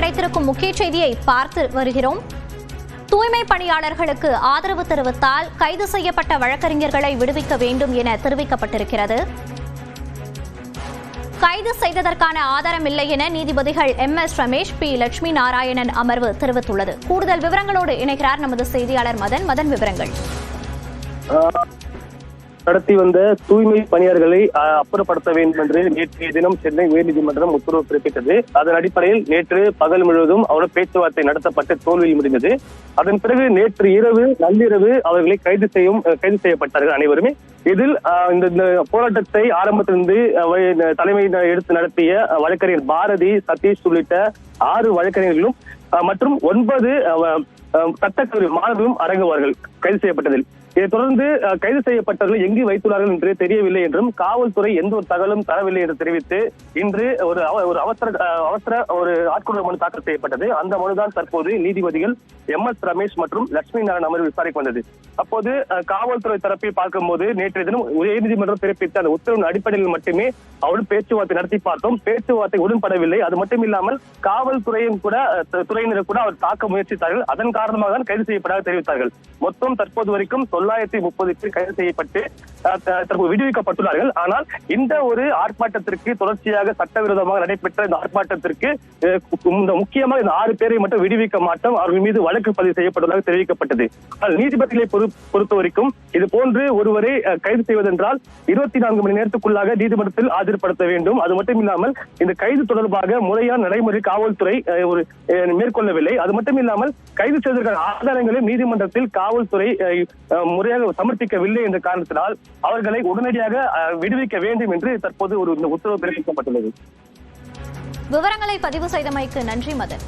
கிடைத்திருக்கும் முக்கிய செய்தியை பார்த்து வருகிறோம். தூய்மை பணியாளர்களுக்கு ஆதரவு தெரிவித்தால் கைது செய்யப்பட்ட வழக்கறிஞர்களை விடுவிக்க வேண்டும் என தெரிவிக்கப்பட்டிருக்கிறது. கைது செய்ததற்கான ஆதாரம் இல்லை என நீதிபதிகள் MS ரமேஷ், P லட்சுமி நாராயணன் அமர்வு தெரிவித்துள்ளது. கூடுதல் விவரங்களோடு இணைக்கிறார் நமது செய்தியாளர் மதன். விவரங்கள். நடத்தி வந்த தூய்மை பணியாளர்களை அப்புறப்படுத்த வேண்டும் என்று நேற்றைய தினம் சென்னை உயர்நீதிமன்றம் உத்தரவு பிறப்பித்தது. அதன் அடிப்படையில் நேற்று பகல் முழுவதும் அவருடன் பேச்சுவார்த்தை நடத்தப்பட்டு தோல்வியில் முடிந்தது. அதன் பிறகு நேற்று நள்ளிரவு அவர்களை கைது செய்யப்பட்டார்கள் அனைவருமே. இதில் இந்த போராட்டத்தை ஆரம்பத்திலிருந்து தலைமை எடுத்து நடத்திய வழக்கறிஞர் பாரதி, சதீஷ் உள்ளிட்ட 6 வழக்கறிஞர்களும் மற்றும் 9 சட்டக்கல்லூரி மாணவர்களும் அடங்குவார்கள் கைது செய்யப்பட்டதில். இதைத் தொடர்ந்து கைது செய்யப்பட்டவர்கள் எங்கு வைத்துள்ளார்கள் என்று தெரியவில்லை என்றும் காவல்துறை எந்த ஒரு தகவலும் தரவில்லை என்று தெரிவித்து இன்று ஒரு அவசர ஆட்கொணர்வு மனு தாக்கல் செய்யப்பட்டது. அந்த மனுதான் தற்போது நீதிபதிகள் MS ரமேஷ் மற்றும் லட்சுமி நாராயணன் அமர்வு விசாரிக்க வந்தது. அப்போது காவல்துறை தரப்பில் பார்க்கும்போது நேற்றைய தினம் உயர்நீதிமன்றம் பிறப்பித்த அந்த உத்தரவின் அடிப்படையில் மட்டுமே அவரும் பேச்சுவார்த்தை நடத்தி பார்த்தோம். பேச்சுவார்த்தை உடன்படவில்லை. அது மட்டும் இல்லாமல் துறையினர் கூட அவர் தாக்க முயற்சித்தார்கள். அதன் காரணமாக தான் கைது செய்யப்பட்டதாக தெரிவித்தார்கள். மொத்தம் தற்போது வரைக்கும் 930 பேர் கைது செய்யப்பட்டு தற்போது விடுவிக்கப்பட்டுள்ளார்கள். ஆனால் இந்த ஒரு ஆர்ப்பாட்டத்திற்கு தொடர்ச்சியாக சட்டவிரோதமாக நடைபெற்ற இந்த ஆர்ப்பாட்டத்திற்கு முக்கியமாக இந்த 6 பேரை மட்டும் விடுவிக்க மாட்டோம், அவர்கள் மீது வழக்கு பதிவு செய்யப்பட்டதாக தெரிவிக்கப்பட்டது. நீதிபதிகளை பொறுத்த வரைக்கும் இது போன்று ஒருவரை கைது செய்வதென்றால் 24 மணி நேரத்துக்குள்ளாக நீதிமன்றத்தில் ஆஜர்படுத்த வேண்டும். அது மட்டும் இல்லாமல் இந்த கைது தொடர்பாக முறையான நடைமுறை காவல்துறை மேற்கொள்ளவில்லை. அது மட்டும் இல்லாமல் கைது செய்வதற்கான ஆதாரங்களை நீதிமன்றத்தில் காவல்துறை முறையாக சமர்ப்பிக்கவில்லை என்ற காரணத்தினால் அவர்களை உடனடியாக விடுவிக்க வேண்டும் என்று தற்போது ஒரு உத்தரவு பிறப்பிக்கப்பட்டுள்ளது. விவரங்களை பதிவு செய்தமைக்கு நன்றி மதன்.